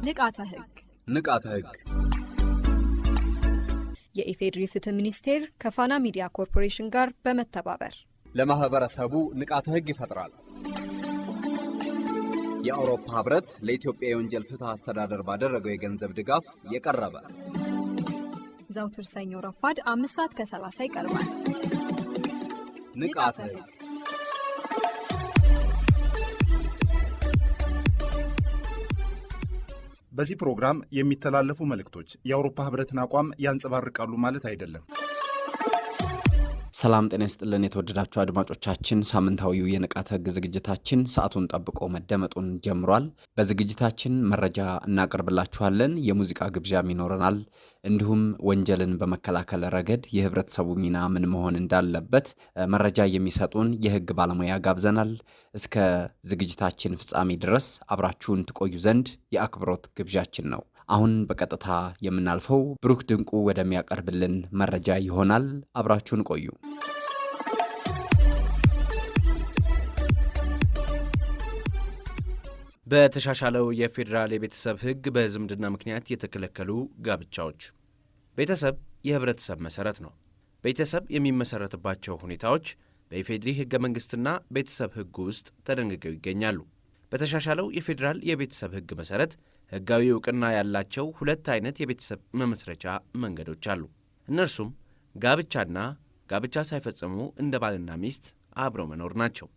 ንቃተ ህግ የኢፌዴሪ ፍትህ ሚኒስቴር ከፋና ሚዲያ ኮርፖሬሽን ጋር በመተባበር ለማህበረሰቡ ንቃተ ህግ ይፈጥራል። የአውሮፓ ህብረት ለኢትዮጵያ የወንጀል ፍትህ አስተዳደር ባደረገው የገንዘብ ድጋፍ የቀረበ ዘውትር ሰኞ ረፋድ 5:30 ይቀርባል። ንቃተ ህግ በዚህ ፕሮግራም የሚተላለፉ መልእክቶች የአውሮፓ ህብረትን አቋም ያንጸባርቃሉ ማለት አይደለም። ሰላም ጤና ይስጥልን የተወደዳችሁ አድማጮቻችን፣ ሳምንታዊው የንቃተ ህግ ዝግጅታችን ሰዓቱን ጠብቆ መደመጡን ጀምሯል። በዝግጅታችን መረጃ እናቀርብላችኋለን፣ የሙዚቃ ግብዣም ይኖረናል። እንዲሁም ወንጀልን በመከላከል ረገድ የህብረተሰቡ ሚና ምን መሆን እንዳለበት መረጃ የሚሰጡን የህግ ባለሙያ ጋብዘናል። እስከ ዝግጅታችን ፍጻሜ ድረስ አብራችሁን ትቆዩ ዘንድ የአክብሮት ግብዣችን ነው። አሁን በቀጥታ የምናልፈው ብሩክ ድንቁ ወደሚያቀርብልን መረጃ ይሆናል። አብራችሁን ቆዩ። በተሻሻለው የፌዴራል የቤተሰብ ህግ በዝምድና ምክንያት የተከለከሉ ጋብቻዎች። ቤተሰብ የህብረተሰብ መሰረት ነው። ቤተሰብ የሚመሰረትባቸው ሁኔታዎች በኢፌዴሪ ህገ መንግስትና ቤተሰብ ህግ ውስጥ ተደንግገው ይገኛሉ። በተሻሻለው የፌዴራል የቤተሰብ ህግ መሰረት ህጋዊ እውቅና ያላቸው ሁለት አይነት የቤተሰብ መመስረቻ መንገዶች አሉ። እነርሱም ጋብቻና ጋብቻ ሳይፈጽሙ እንደ ባልና ሚስት አብረው መኖር ናቸው።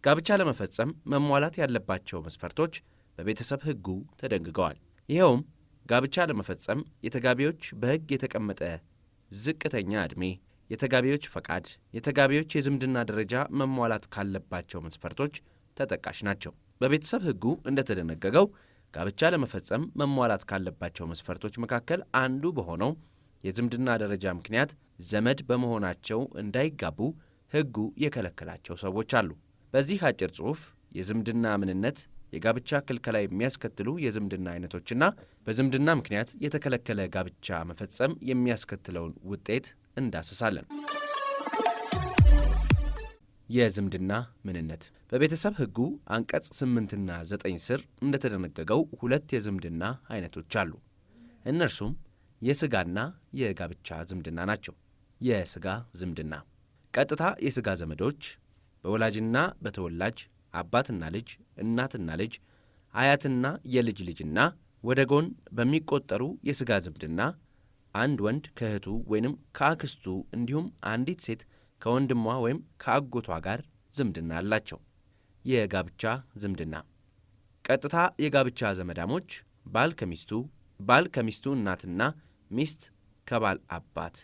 ጋብቻ ለመፈጸም መሟላት ያለባቸው መስፈርቶች በቤተሰብ ህጉ ተደንግገዋል። ይኸውም ጋብቻ ለመፈጸም የተጋቢዎች በህግ የተቀመጠ ዝቅተኛ ዕድሜ፣ የተጋቢዎች ፈቃድ፣ የተጋቢዎች የዝምድና ደረጃ መሟላት ካለባቸው መስፈርቶች ተጠቃሽ ናቸው። በቤተሰብ ህጉ እንደተደነገገው ጋብቻ ለመፈጸም መሟላት ካለባቸው መስፈርቶች መካከል አንዱ በሆነው የዝምድና ደረጃ ምክንያት ዘመድ በመሆናቸው እንዳይጋቡ ህጉ የከለከላቸው ሰዎች አሉ። በዚህ አጭር ጽሑፍ የዝምድና ምንነት፣ የጋብቻ ክልከላ የሚያስከትሉ የዝምድና አይነቶችና በዝምድና ምክንያት የተከለከለ ጋብቻ መፈጸም የሚያስከትለውን ውጤት እንዳስሳለን። የዝምድና ምንነት በቤተሰብ ህጉ አንቀጽ 8ና 9 ስር እንደተደነገገው ሁለት የዝምድና አይነቶች አሉ። እነርሱም የስጋና የጋብቻ ዝምድና ናቸው። የስጋ ዝምድና ቀጥታ የስጋ ዘመዶች በወላጅና በተወላጅ አባትና ልጅ፣ እናትና ልጅ፣ አያትና የልጅ ልጅና ወደ ጎን በሚቆጠሩ የስጋ ዝምድና አንድ ወንድ ከእህቱ ወይንም ከአክስቱ እንዲሁም አንዲት ሴት ከወንድሟ ወይም ከአጎቷ ጋር ዝምድና አላቸው። የጋብቻ ዝምድና ቀጥታ የጋብቻ ዘመዳሞች ባል ከሚስቱ፣ ባል ከሚስቱ እናትና ሚስት ከባል አባት።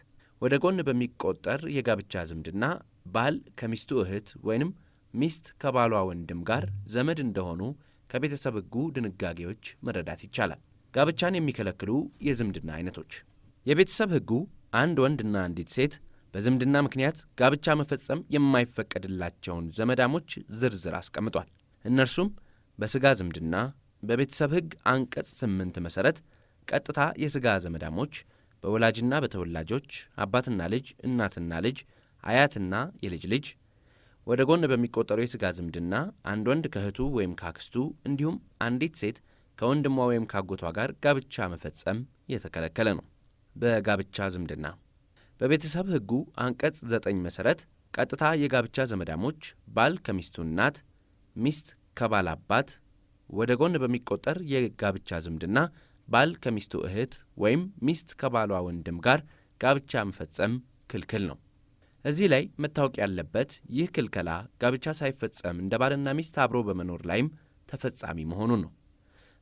ወደ ጎን በሚቆጠር የጋብቻ ዝምድና ባል ከሚስቱ እህት ወይንም ሚስት ከባሏ ወንድም ጋር ዘመድ እንደሆኑ ከቤተሰብ ህጉ ድንጋጌዎች መረዳት ይቻላል። ጋብቻን የሚከለክሉ የዝምድና አይነቶች የቤተሰብ ህጉ አንድ ወንድና አንዲት ሴት በዝምድና ምክንያት ጋብቻ መፈጸም የማይፈቀድላቸውን ዘመዳሞች ዝርዝር አስቀምጧል። እነርሱም በሥጋ ዝምድና በቤተሰብ ህግ አንቀጽ 8 መሠረት ቀጥታ የሥጋ ዘመዳሞች በወላጅና በተወላጆች አባትና ልጅ፣ እናትና ልጅ፣ አያትና የልጅ ልጅ። ወደ ጎን በሚቆጠሩ የሥጋ ዝምድና አንድ ወንድ ከእህቱ ወይም ካክስቱ እንዲሁም አንዲት ሴት ከወንድሟ ወይም ካጎቷ ጋር ጋብቻ መፈጸም የተከለከለ ነው። በጋብቻ ዝምድና በቤተሰብ ህጉ አንቀጽ 9 መሠረት ቀጥታ የጋብቻ ዘመዳሞች ባል ከሚስቱ እናት፣ ሚስት ከባል አባት። ወደ ጎን በሚቆጠር የጋብቻ ዝምድና ባል ከሚስቱ እህት ወይም ሚስት ከባሏ ወንድም ጋር ጋብቻ መፈጸም ክልክል ነው። እዚህ ላይ መታወቅ ያለበት ይህ ክልከላ ጋብቻ ሳይፈጸም እንደ ባልና ሚስት አብሮ በመኖር ላይም ተፈጻሚ መሆኑን ነው።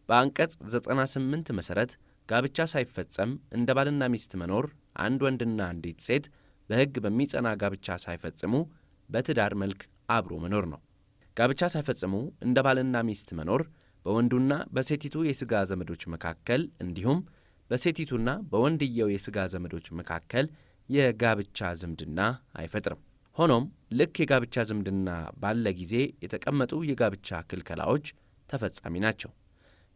በአንቀጽ 98 መሠረት ጋብቻ ሳይፈጸም እንደ ባልና ሚስት መኖር አንድ ወንድና አንዲት ሴት በሕግ በሚጸና ጋብቻ ሳይፈጽሙ በትዳር መልክ አብሮ መኖር ነው። ጋብቻ ሳይፈጽሙ እንደ ባልና ሚስት መኖር በወንዱና በሴቲቱ የሥጋ ዘመዶች መካከል እንዲሁም በሴቲቱና በወንድየው የሥጋ ዘመዶች መካከል የጋብቻ ዝምድና አይፈጥርም። ሆኖም ልክ የጋብቻ ዝምድና ባለ ጊዜ የተቀመጡ የጋብቻ ክልከላዎች ተፈጻሚ ናቸው።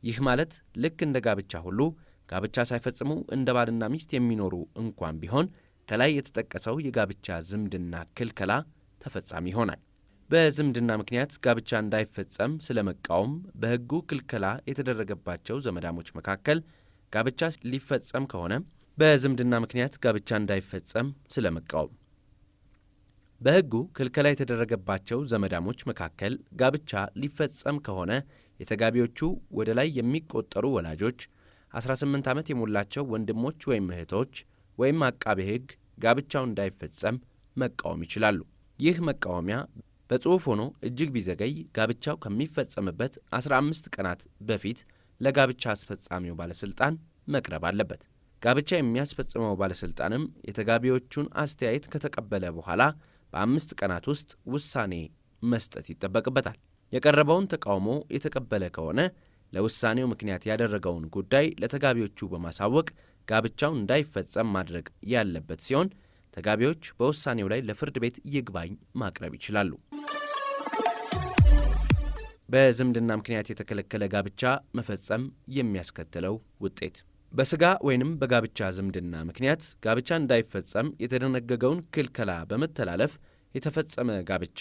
ይህ ማለት ልክ እንደ ጋብቻ ሁሉ ጋብቻ ሳይፈጽሙ እንደ ባልና ሚስት የሚኖሩ እንኳን ቢሆን ከላይ የተጠቀሰው የጋብቻ ዝምድና ክልከላ ተፈጻሚ ይሆናል። በዝምድና ምክንያት ጋብቻ እንዳይፈጸም ስለመቃወም በሕጉ ክልከላ የተደረገባቸው ዘመዳሞች መካከል ጋብቻ ሊፈጸም ከሆነ በዝምድና ምክንያት ጋብቻ እንዳይፈጸም ስለመቃወም በሕጉ ክልከላ የተደረገባቸው ዘመዳሞች መካከል ጋብቻ ሊፈጸም ከሆነ የተጋቢዎቹ ወደ ላይ የሚቆጠሩ ወላጆች 18 ዓመት የሞላቸው ወንድሞች ወይም እህቶች ወይም አቃቤ ሕግ ጋብቻው እንዳይፈጸም መቃወም ይችላሉ። ይህ መቃወሚያ በጽሑፍ ሆኖ እጅግ ቢዘገይ ጋብቻው ከሚፈጸምበት 15 ቀናት በፊት ለጋብቻ አስፈጻሚው ባለሥልጣን መቅረብ አለበት። ጋብቻ የሚያስፈጽመው ባለሥልጣንም የተጋቢዎቹን አስተያየት ከተቀበለ በኋላ በ5 ቀናት ውስጥ ውሳኔ መስጠት ይጠበቅበታል። የቀረበውን ተቃውሞ የተቀበለ ከሆነ ለውሳኔው ምክንያት ያደረገውን ጉዳይ ለተጋቢዎቹ በማሳወቅ ጋብቻው እንዳይፈጸም ማድረግ ያለበት ሲሆን ተጋቢዎች በውሳኔው ላይ ለፍርድ ቤት ይግባኝ ማቅረብ ይችላሉ። በዝምድና ምክንያት የተከለከለ ጋብቻ መፈጸም የሚያስከትለው ውጤት በሥጋ ወይንም በጋብቻ ዝምድና ምክንያት ጋብቻ እንዳይፈጸም የተደነገገውን ክልከላ በመተላለፍ የተፈጸመ ጋብቻ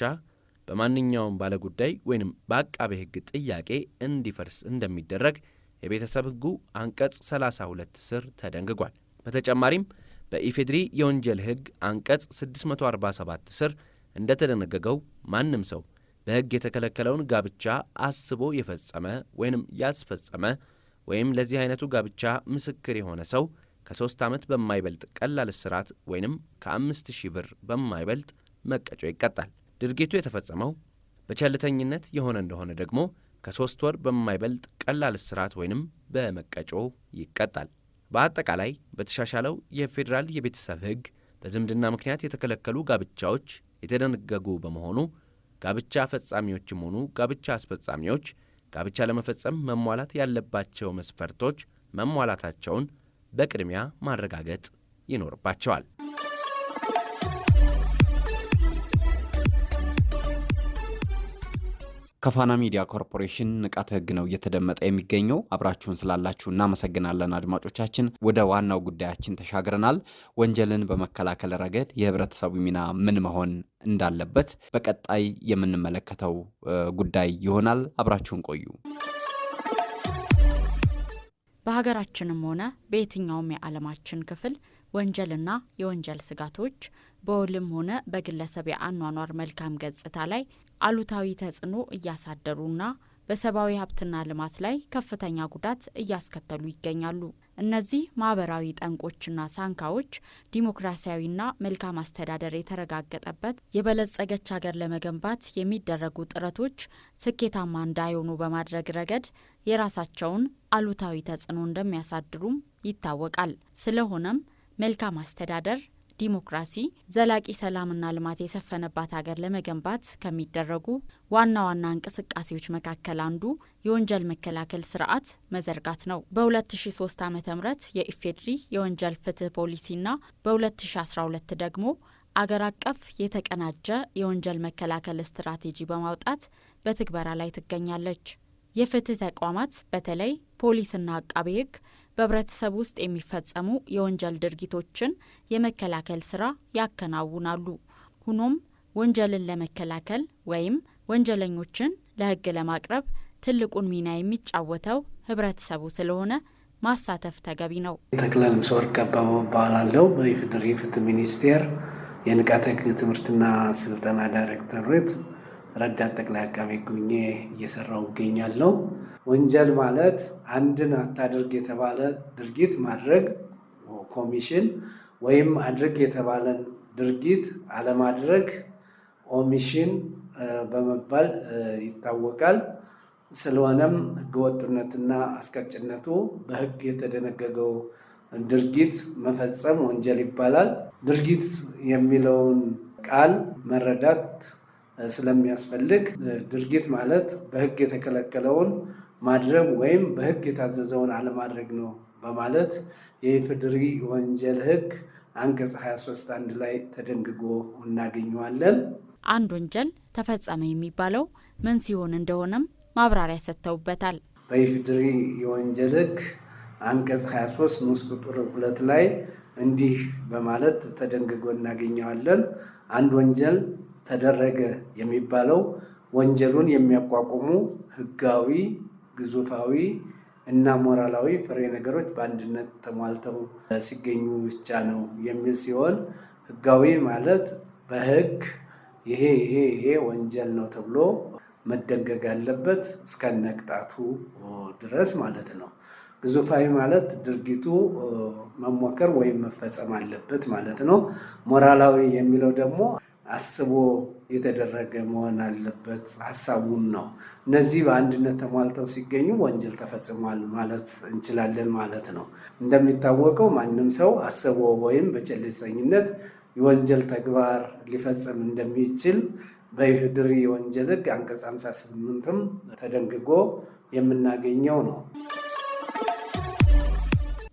በማንኛውም ባለጉዳይ ወይንም በአቃቤ ሕግ ጥያቄ እንዲፈርስ እንደሚደረግ የቤተሰብ ሕጉ አንቀጽ 32 ስር ተደንግጓል። በተጨማሪም በኢፌድሪ የወንጀል ሕግ አንቀጽ 647 ስር እንደተደነገገው ማንም ሰው በሕግ የተከለከለውን ጋብቻ አስቦ የፈጸመ ወይንም ያስፈጸመ ወይም ለዚህ አይነቱ ጋብቻ ምስክር የሆነ ሰው ከ3 ዓመት በማይበልጥ ቀላል እስራት ወይንም ከ5000 ብር በማይበልጥ መቀጮ ይቀጣል። ድርጊቱ የተፈጸመው በቸልተኝነት የሆነ እንደሆነ ደግሞ ከ3 ወር በማይበልጥ ቀላል እስራት ወይንም በመቀጮ ይቀጣል። በአጠቃላይ በተሻሻለው የፌዴራል የቤተሰብ ሕግ በዝምድና ምክንያት የተከለከሉ ጋብቻዎች የተደነገጉ በመሆኑ ጋብቻ ፈጻሚዎችም ሆኑ ጋብቻ አስፈጻሚዎች ጋብቻ ለመፈጸም መሟላት ያለባቸው መስፈርቶች መሟላታቸውን በቅድሚያ ማረጋገጥ ይኖርባቸዋል። ከፋና ሚዲያ ኮርፖሬሽን ንቃተ ሕግ ነው እየተደመጠ የሚገኘው። አብራችሁን ስላላችሁ እናመሰግናለን አድማጮቻችን። ወደ ዋናው ጉዳያችን ተሻግረናል። ወንጀልን በመከላከል ረገድ የህብረተሰቡ ሚና ምን መሆን እንዳለበት በቀጣይ የምንመለከተው ጉዳይ ይሆናል። አብራችሁን ቆዩ። በሀገራችንም ሆነ በየትኛውም የዓለማችን ክፍል ወንጀልና የወንጀል ስጋቶች በውልም ሆነ በግለሰብ የአኗኗር መልካም ገጽታ ላይ አሉታዊ ተጽዕኖ እያሳደሩና በሰብአዊ ሀብትና ልማት ላይ ከፍተኛ ጉዳት እያስከተሉ ይገኛሉ። እነዚህ ማህበራዊ ጠንቆችና ሳንካዎች ዲሞክራሲያዊና መልካም አስተዳደር የተረጋገጠበት የበለጸገች ሀገር ለመገንባት የሚደረጉ ጥረቶች ስኬታማ እንዳይሆኑ በማድረግ ረገድ የራሳቸውን አሉታዊ ተጽዕኖ እንደሚያሳድሩም ይታወቃል። ስለሆነም መልካም አስተዳደር፣ ዲሞክራሲ፣ ዘላቂ ሰላምና ልማት የሰፈነባት ሀገር ለመገንባት ከሚደረጉ ዋና ዋና እንቅስቃሴዎች መካከል አንዱ የወንጀል መከላከል ስርዓት መዘርጋት ነው። በ2003 ዓ.ም የኢፌድሪ የወንጀል ፍትህ ፖሊሲና በ2012 ደግሞ አገር አቀፍ የተቀናጀ የወንጀል መከላከል ስትራቴጂ በማውጣት በትግበራ ላይ ትገኛለች። የፍትህ ተቋማት በተለይ ፖሊስና አቃቤ ሕግ በህብረተሰብ ውስጥ የሚፈጸሙ የወንጀል ድርጊቶችን የመከላከል ስራ ያከናውናሉ። ሆኖም ወንጀልን ለመከላከል ወይም ወንጀለኞችን ለህግ ለማቅረብ ትልቁን ሚና የሚጫወተው ህብረተሰቡ ስለሆነ ማሳተፍ ተገቢ ነው። ተክለል ምሰወርቅ አባባው እባላለሁ። በኢፌዴሪ ፍትህ ሚኒስቴር የንቃተ ህግ ትምህርትና ስልጠና ዳይሬክተሬት ረዳት ጠቅላይ አቃቤ ሕግ ሆኜ እየሰራሁ እገኛለሁ። ወንጀል ማለት አንድን አታድርግ የተባለ ድርጊት ማድረግ ኮሚሽን፣ ወይም አድርግ የተባለን ድርጊት አለማድረግ ኦሚሽን በመባል ይታወቃል። ስለሆነም ህገወጥነትና አስቀጭነቱ በህግ የተደነገገው ድርጊት መፈጸም ወንጀል ይባላል። ድርጊት የሚለውን ቃል መረዳት ስለሚያስፈልግ ድርጊት ማለት በህግ የተከለከለውን ማድረግ ወይም በህግ የታዘዘውን አለማድረግ ነው በማለት የኢፌዴሪ ወንጀል ህግ አንቀጽ 23 1 ላይ ተደንግጎ እናገኘዋለን። አንድ ወንጀል ተፈጸመ የሚባለው ምን ሲሆን እንደሆነም ማብራሪያ ሰጥተውበታል። በኢፌዴሪ የወንጀል ህግ አንቀጽ 23 ንዑስ ቁጥር 2 ላይ እንዲህ በማለት ተደንግጎ እናገኘዋለን። አንድ ወንጀል ተደረገ የሚባለው ወንጀሉን የሚያቋቁሙ ህጋዊ፣ ግዙፋዊ እና ሞራላዊ ፍሬ ነገሮች በአንድነት ተሟልተው ሲገኙ ብቻ ነው የሚል ሲሆን ህጋዊ ማለት በህግ ይሄ ወንጀል ነው ተብሎ መደንገግ አለበት እስከነቅጣቱ ድረስ ማለት ነው። ግዙፋዊ ማለት ድርጊቱ መሞከር ወይም መፈጸም አለበት ማለት ነው። ሞራላዊ የሚለው ደግሞ አስቦ የተደረገ መሆን አለበት ሐሳቡን ነው። እነዚህ በአንድነት ተሟልተው ሲገኙ ወንጀል ተፈጽሟል ማለት እንችላለን ማለት ነው። እንደሚታወቀው ማንም ሰው አስቦ ወይም በቸልተኝነት የወንጀል ተግባር ሊፈጽም እንደሚችል በኢፌዴሪ የወንጀል ሕግ አንቀጽ 58ም ተደንግጎ የምናገኘው ነው።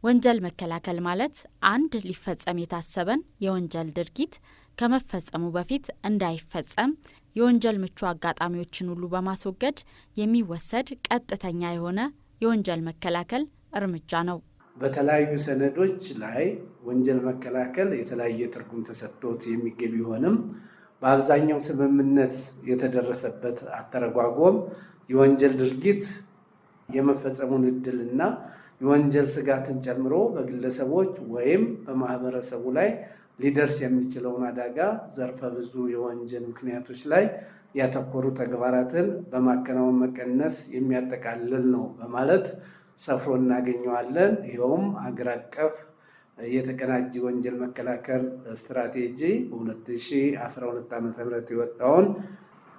ወንጀል መከላከል ማለት አንድ ሊፈጸም የታሰበን የወንጀል ድርጊት ከመፈጸሙ በፊት እንዳይፈጸም የወንጀል ምቹ አጋጣሚዎችን ሁሉ በማስወገድ የሚወሰድ ቀጥተኛ የሆነ የወንጀል መከላከል እርምጃ ነው። በተለያዩ ሰነዶች ላይ ወንጀል መከላከል የተለያየ ትርጉም ተሰጥቶት የሚገኝ ቢሆንም በአብዛኛው ስምምነት የተደረሰበት አተረጓጎም የወንጀል ድርጊት የመፈጸሙን ዕድልና የወንጀል ስጋትን ጨምሮ በግለሰቦች ወይም በማህበረሰቡ ላይ ሊደርስ የሚችለውን አደጋ ዘርፈ ብዙ የወንጀል ምክንያቶች ላይ ያተኮሩ ተግባራትን በማከናወን መቀነስ የሚያጠቃልል ነው በማለት ሰፍሮ እናገኘዋለን። ይኸውም አገር አቀፍ የተቀናጀ ወንጀል መከላከል ስትራቴጂ በ2012 ዓ.ም የወጣውን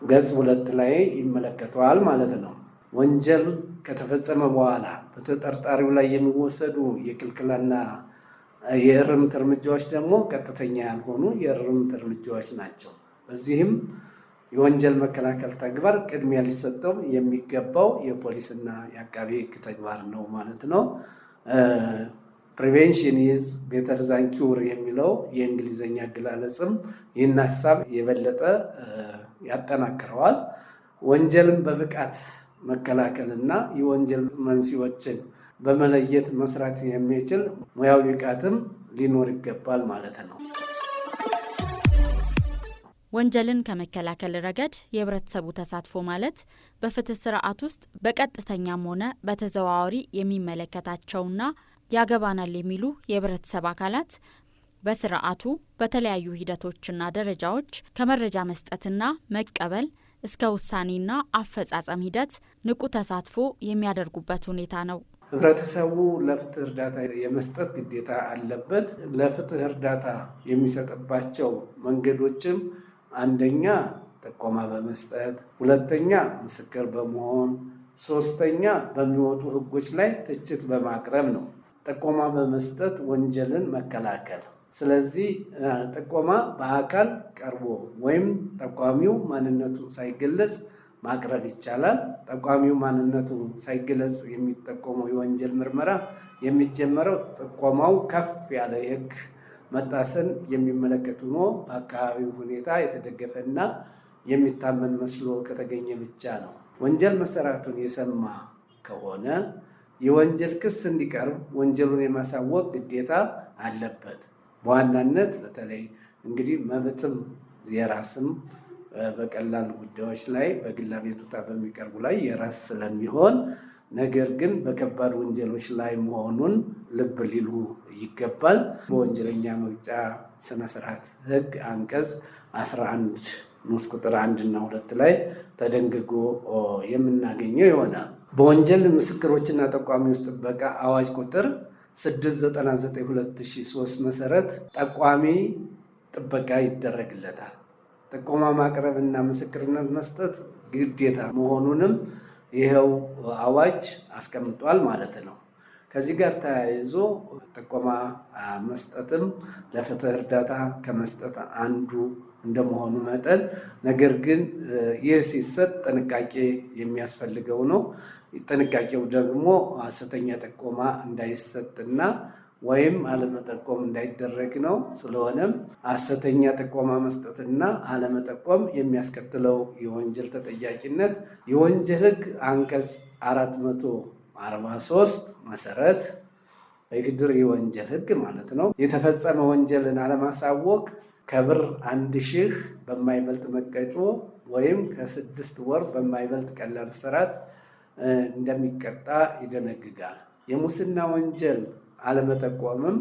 ገጽ 2 ላይ ይመለከተዋል ማለት ነው። ወንጀል ከተፈጸመ በኋላ በተጠርጣሪው ላይ የሚወሰዱ የክልከላና የእርምት እርምጃዎች ደግሞ ቀጥተኛ ያልሆኑ የእርምት እርምጃዎች ናቸው። በዚህም የወንጀል መከላከል ተግባር ቅድሚያ ሊሰጠው የሚገባው የፖሊስና የአቃቤ ሕግ ተግባር ነው ማለት ነው። ፕሪቬንሽን ኢዝ ቤተር ዛን ኪውር የሚለው የእንግሊዝኛ አገላለጽም ይህን ሀሳብ የበለጠ ያጠናክረዋል። ወንጀልን በብቃት መከላከልና የወንጀል መንስኤዎችን በመለየት መስራት የሚችል ሙያዊ ብቃትም ሊኖር ይገባል ማለት ነው። ወንጀልን ከመከላከል ረገድ የህብረተሰቡ ተሳትፎ ማለት በፍትህ ስርዓት ውስጥ በቀጥተኛም ሆነ በተዘዋዋሪ የሚመለከታቸውና ያገባናል የሚሉ የህብረተሰብ አካላት በስርዓቱ በተለያዩ ሂደቶችና ደረጃዎች ከመረጃ መስጠትና መቀበል እስከ ውሳኔና አፈጻጸም ሂደት ንቁ ተሳትፎ የሚያደርጉበት ሁኔታ ነው። ህብረተሰቡ ለፍትህ እርዳታ የመስጠት ግዴታ አለበት። ለፍትህ እርዳታ የሚሰጥባቸው መንገዶችም አንደኛ ጥቆማ በመስጠት፣ ሁለተኛ ምስክር በመሆን፣ ሶስተኛ በሚወጡ ህጎች ላይ ትችት በማቅረብ ነው። ጥቆማ በመስጠት ወንጀልን መከላከል። ስለዚህ ጥቆማ በአካል ቀርቦ ወይም ጠቋሚው ማንነቱን ሳይገለጽ ማቅረብ ይቻላል። ጠቋሚው ማንነቱ ሳይገለጽ የሚጠቆመው የወንጀል ምርመራ የሚጀመረው ጥቆማው ከፍ ያለ የህግ መጣስን የሚመለከት ሆኖ በአካባቢው ሁኔታ የተደገፈና የሚታመን መስሎ ከተገኘ ብቻ ነው። ወንጀል መሰራቱን የሰማ ከሆነ የወንጀል ክስ እንዲቀርብ ወንጀሉን የማሳወቅ ግዴታ አለበት። በዋናነት በተለይ እንግዲህ መብትም የራስም በቀላል ጉዳዮች ላይ በግል አቤቱታ በሚቀርቡ ላይ የራስ ስለሚሆን፣ ነገር ግን በከባድ ወንጀሎች ላይ መሆኑን ልብ ሊሉ ይገባል። በወንጀለኛ መቅጫ ስነ ስርዓት ህግ አንቀጽ 11 ንዑስ ቁጥር 1 እና 2 ላይ ተደንግጎ የምናገኘው ይሆናል። በወንጀል ምስክሮችና ጠቋሚዎች ጥበቃ አዋጅ ቁጥር 699/2003 መሰረት ጠቋሚ ጥበቃ ይደረግለታል። ጥቆማ ማቅረብና ምስክርነት መስጠት ግዴታ መሆኑንም ይኸው አዋጅ አስቀምጧል ማለት ነው። ከዚህ ጋር ተያይዞ ጥቆማ መስጠትም ለፍትህ እርዳታ ከመስጠት አንዱ እንደመሆኑ መጠን፣ ነገር ግን ይህ ሲሰጥ ጥንቃቄ የሚያስፈልገው ነው። ጥንቃቄው ደግሞ ሐሰተኛ ጥቆማ እንዳይሰጥና ወይም አለመጠቆም እንዳይደረግ ነው። ስለሆነም ሐሰተኛ ጥቆማ መስጠትና አለመጠቆም የሚያስከትለው የወንጀል ተጠያቂነት የወንጀል ሕግ አንቀጽ 443 መሰረት በኢፌዴሪ የወንጀል ሕግ ማለት ነው የተፈጸመ ወንጀልን አለማሳወቅ ከብር 1000 በማይበልጥ መቀጮ ወይም ከ6 ወር በማይበልጥ ቀላል እስራት እንደሚቀጣ ይደነግጋል። የሙስና ወንጀል አለመጠቆምም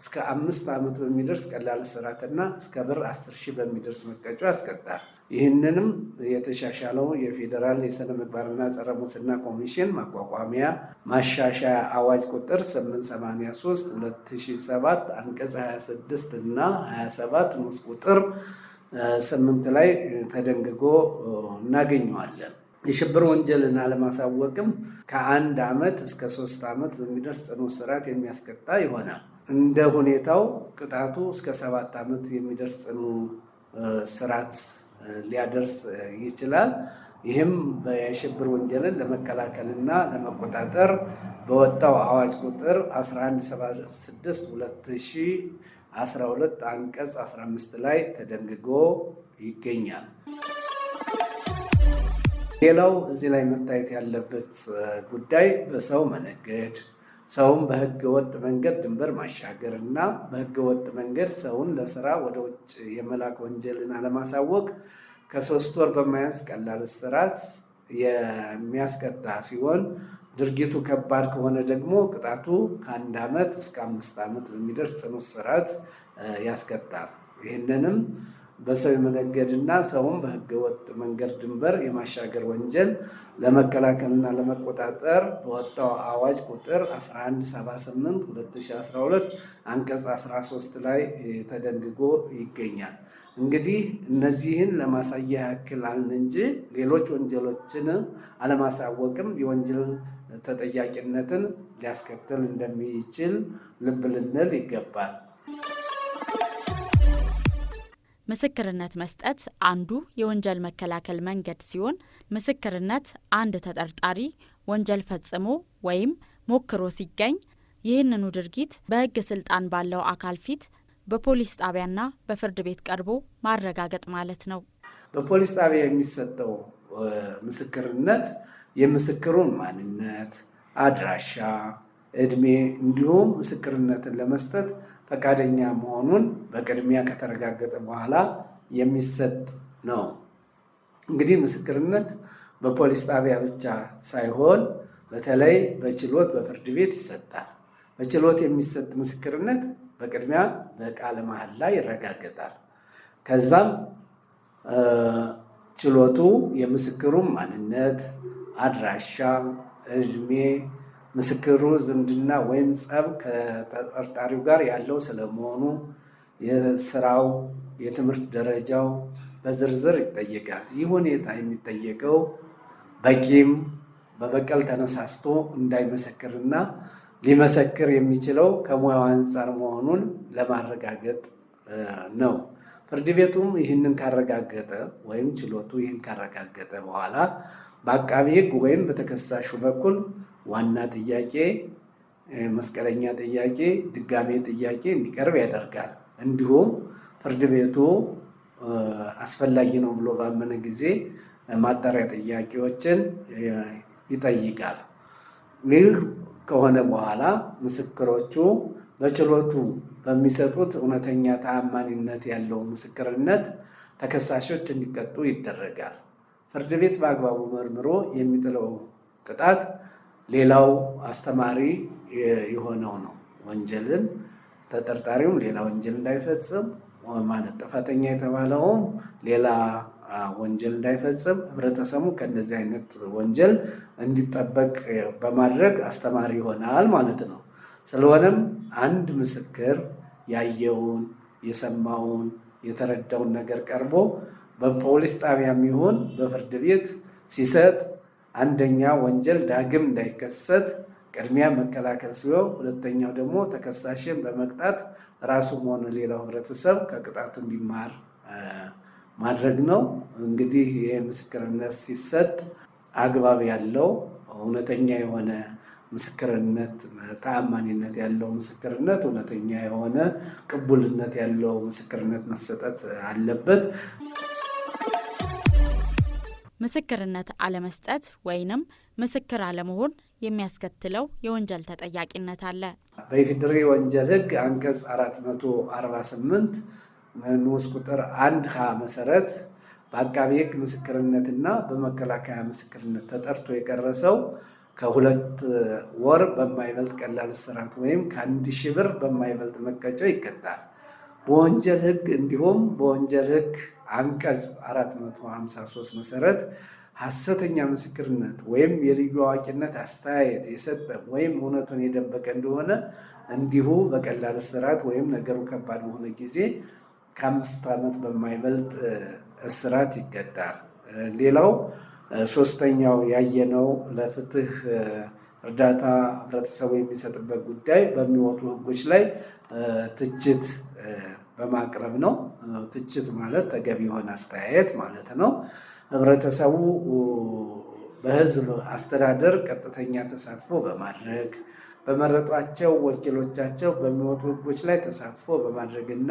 እስከ 5 ዓመት በሚደርስ ቀላል እስራትና እስከ ብር 10,000 በሚደርስ መቀጮ ያስቀጣል። ይህንንም የተሻሻለው የፌዴራል የሥነ ምግባርና ጸረ ሙስና ኮሚሽን ማቋቋሚያ ማሻሻያ አዋጅ ቁጥር 883/2007 አንቀጽ 26 እና 27 ንዑስ ቁጥር 8 ላይ ተደንግጎ እናገኘዋለን። የሽብር ወንጀልን አለማሳወቅም ከ1 ዓመት እስከ 3 ዓመት በሚደርስ ጽኑ እስራት የሚያስቀጣ ይሆናል። እንደ ሁኔታው ቅጣቱ እስከ 7 ዓመት የሚደርስ ጽኑ እስራት ሊያደርስ ይችላል። ይህም የሽብር ወንጀልን ለመከላከልና ለመቆጣጠር በወጣው አዋጅ ቁጥር 1176/2012 አንቀጽ 15 ላይ ተደንግጎ ይገኛል። ሌላው እዚህ ላይ መታየት ያለበት ጉዳይ በሰው መነገድ፣ ሰውን በህገ ወጥ መንገድ ድንበር ማሻገር እና በህገ ወጥ መንገድ ሰውን ለስራ ወደ ውጭ የመላክ ወንጀልን አለማሳወቅ ከ3 ወር በማያንስ ቀላል እስራት የሚያስቀጣ ሲሆን ድርጊቱ ከባድ ከሆነ ደግሞ ቅጣቱ ከ1 ዓመት እስከ 5 ዓመት በሚደርስ ጽኑ እስራት ያስቀጣል። ይህንንም በሰው የመነገድና ሰውን በህገወጥ መንገድ ድንበር የማሻገር ወንጀል ለመከላከልና ለመቆጣጠር በወጣው አዋጅ ቁጥር 1178/2012 አንቀጽ 13 ላይ ተደንግጎ ይገኛል። እንግዲህ እነዚህን ለማሳያ ያክል አልን እንጂ ሌሎች ወንጀሎችን አለማሳወቅም የወንጀል ተጠያቂነትን ሊያስከትል እንደሚችል ልብ ልንል ይገባል። ምስክርነት መስጠት አንዱ የወንጀል መከላከል መንገድ ሲሆን ምስክርነት አንድ ተጠርጣሪ ወንጀል ፈጽሞ ወይም ሞክሮ ሲገኝ ይህንኑ ድርጊት በሕግ ስልጣን ባለው አካል ፊት በፖሊስ ጣቢያና በፍርድ ቤት ቀርቦ ማረጋገጥ ማለት ነው። በፖሊስ ጣቢያ የሚሰጠው ምስክርነት የምስክሩን ማንነት፣ አድራሻ፣ እድሜ እንዲሁም ምስክርነትን ለመስጠት ፈቃደኛ መሆኑን በቅድሚያ ከተረጋገጠ በኋላ የሚሰጥ ነው። እንግዲህ ምስክርነት በፖሊስ ጣቢያ ብቻ ሳይሆን በተለይ በችሎት በፍርድ ቤት ይሰጣል። በችሎት የሚሰጥ ምስክርነት በቅድሚያ በቃለ መሐላ ይረጋገጣል። ከዛም ችሎቱ የምስክሩን ማንነት፣ አድራሻ፣ እድሜ፣ ምስክሩ ዝምድና ወይም ጸብ ከተጠርጣሪው ጋር ያለው ስለመሆኑ፣ የስራው፣ የትምህርት ደረጃው በዝርዝር ይጠየቃል። ይህ ሁኔታ የሚጠየቀው በቂም በበቀል ተነሳስቶ እንዳይመሰክርና ሊመሰክር የሚችለው ከሙያው አንጻር መሆኑን ለማረጋገጥ ነው። ፍርድ ቤቱም ይህንን ካረጋገጠ ወይም ችሎቱ ይህን ካረጋገጠ በኋላ በአቃቢ ሕግ ወይም በተከሳሹ በኩል ዋና ጥያቄ፣ መስቀለኛ ጥያቄ፣ ድጋሜ ጥያቄ እንዲቀርብ ያደርጋል። እንዲሁም ፍርድ ቤቱ አስፈላጊ ነው ብሎ ባመነ ጊዜ ማጣሪያ ጥያቄዎችን ይጠይቃል። ይህ ከሆነ በኋላ ምስክሮቹ በችሎቱ በሚሰጡት እውነተኛ ተአማኒነት ያለው ምስክርነት ተከሳሾች እንዲቀጡ ይደረጋል። ፍርድ ቤት በአግባቡ መርምሮ የሚጥለው ቅጣት ሌላው አስተማሪ የሆነው ነው። ወንጀልን ተጠርጣሪውም ሌላ ወንጀል እንዳይፈጽም ማለት ጥፋተኛ የተባለውም ሌላ ወንጀል እንዳይፈጽም ህብረተሰቡ ከእንደዚህ አይነት ወንጀል እንዲጠበቅ በማድረግ አስተማሪ ይሆናል ማለት ነው። ስለሆነም አንድ ምስክር ያየውን፣ የሰማውን፣ የተረዳውን ነገር ቀርቦ በፖሊስ ጣቢያም ይሁን በፍርድ ቤት ሲሰጥ አንደኛ ወንጀል ዳግም እንዳይከሰት ቅድሚያ መከላከል ሲሆን፣ ሁለተኛው ደግሞ ተከሳሽን በመቅጣት ራሱም ሆነ ሌላው ህብረተሰብ ከቅጣቱ እንዲማር ማድረግ ነው። እንግዲህ ይህ ምስክርነት ሲሰጥ አግባብ ያለው እውነተኛ የሆነ ምስክርነት፣ ተአማኒነት ያለው ምስክርነት፣ እውነተኛ የሆነ ቅቡልነት ያለው ምስክርነት መሰጠት አለበት። ምስክርነት አለመስጠት ወይንም ምስክር አለመሆን የሚያስከትለው የወንጀል ተጠያቂነት አለ። በኢፌዴሪ ወንጀል ሕግ አንቀጽ 448 ንዑስ ቁጥር 1 ሀ መሰረት በአቃቤ ሕግ ምስክርነትና በመከላከያ ምስክርነት ተጠርቶ የቀረሰው ከ2 ወር በማይበልጥ ቀላል እስራት ወይም ከ1,000 ብር በማይበልጥ መቀጮ ይቀጣል። በወንጀል ሕግ እንዲሁም በወንጀል ሕግ አንቀጽ 453 መሰረት ሐሰተኛ ምስክርነት ወይም የልዩ አዋቂነት አስተያየት የሰጠ ወይም እውነቱን የደበቀ እንደሆነ እንዲሁ በቀላል እስራት ወይም ነገሩ ከባድ በሆነ ጊዜ ከ5 ዓመት በማይበልጥ እስራት ይቀጣል። ሌላው ሶስተኛው ያየነው ለፍትህ እርዳታ ህብረተሰቡ የሚሰጥበት ጉዳይ በሚወጡ ህጎች ላይ ትችት በማቅረብ ነው። ትችት ማለት ተገቢ የሆነ አስተያየት ማለት ነው። ህብረተሰቡ በህዝብ አስተዳደር ቀጥተኛ ተሳትፎ በማድረግ በመረጧቸው ወኪሎቻቸው በሚወጡ ህጎች ላይ ተሳትፎ በማድረግና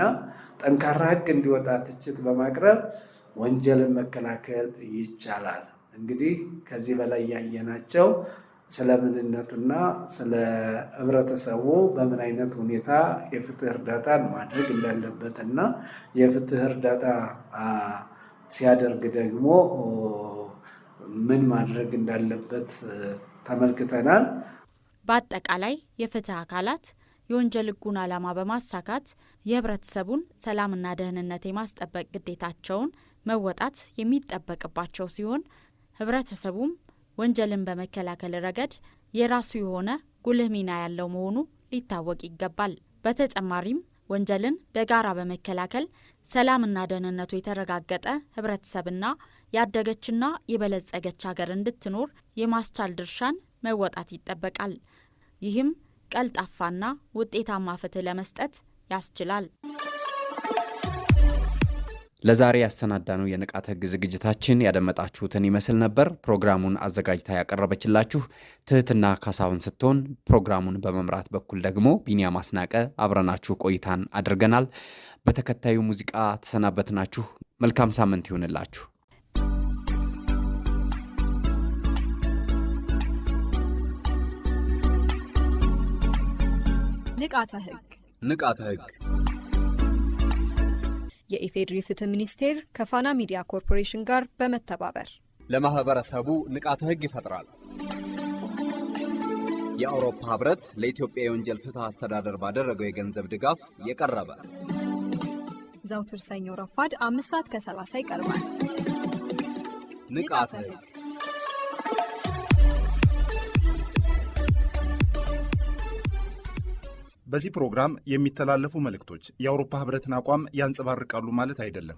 ጠንካራ ህግ እንዲወጣ ትችት በማቅረብ ወንጀልን መከላከል ይቻላል። እንግዲህ ከዚህ በላይ ያየናቸው ስለ ምንነቱና ስለ ህብረተሰቡ በምን አይነት ሁኔታ የፍትህ እርዳታን ማድረግ እንዳለበትና የፍትህ እርዳታ ሲያደርግ ደግሞ ምን ማድረግ እንዳለበት ተመልክተናል። በአጠቃላይ የፍትህ አካላት የወንጀል ህጉን ዓላማ በማሳካት የህብረተሰቡን ሰላምና ደህንነት የማስጠበቅ ግዴታቸውን መወጣት የሚጠበቅባቸው ሲሆን ህብረተሰቡም ወንጀልን በመከላከል ረገድ የራሱ የሆነ ጉልህ ሚና ያለው መሆኑ ሊታወቅ ይገባል። በተጨማሪም ወንጀልን በጋራ በመከላከል ሰላምና ደህንነቱ የተረጋገጠ ህብረተሰብና ያደገችና የበለጸገች ሀገር እንድትኖር የማስቻል ድርሻን መወጣት ይጠበቃል። ይህም ቀልጣፋና ውጤታማ ፍትህ ለመስጠት ያስችላል። ለዛሬ ያሰናዳነው የንቃተ ህግ ዝግጅታችን ያደመጣችሁትን ይመስል ነበር። ፕሮግራሙን አዘጋጅታ ያቀረበችላችሁ ትህትና ካሳሁን ስትሆን ፕሮግራሙን በመምራት በኩል ደግሞ ቢኒያም አስናቀ አብረናችሁ ቆይታን አድርገናል። በተከታዩ ሙዚቃ ተሰናበትናችሁ። መልካም ሳምንት ይሁንላችሁ። ንቃተ ህግ ንቃተ ህግ የኢፌዴሪ ፍትህ ሚኒስቴር ከፋና ሚዲያ ኮርፖሬሽን ጋር በመተባበር ለማህበረሰቡ ንቃተ ህግ ይፈጥራል። የአውሮፓ ህብረት ለኢትዮጵያ የወንጀል ፍትህ አስተዳደር ባደረገው የገንዘብ ድጋፍ የቀረበ ዘውትር ሰኞ ረፋድ 5:30 ይቀርባል። ንቃተ ህግ በዚህ ፕሮግራም የሚተላለፉ መልእክቶች የአውሮፓ ህብረትን አቋም ያንጸባርቃሉ ማለት አይደለም።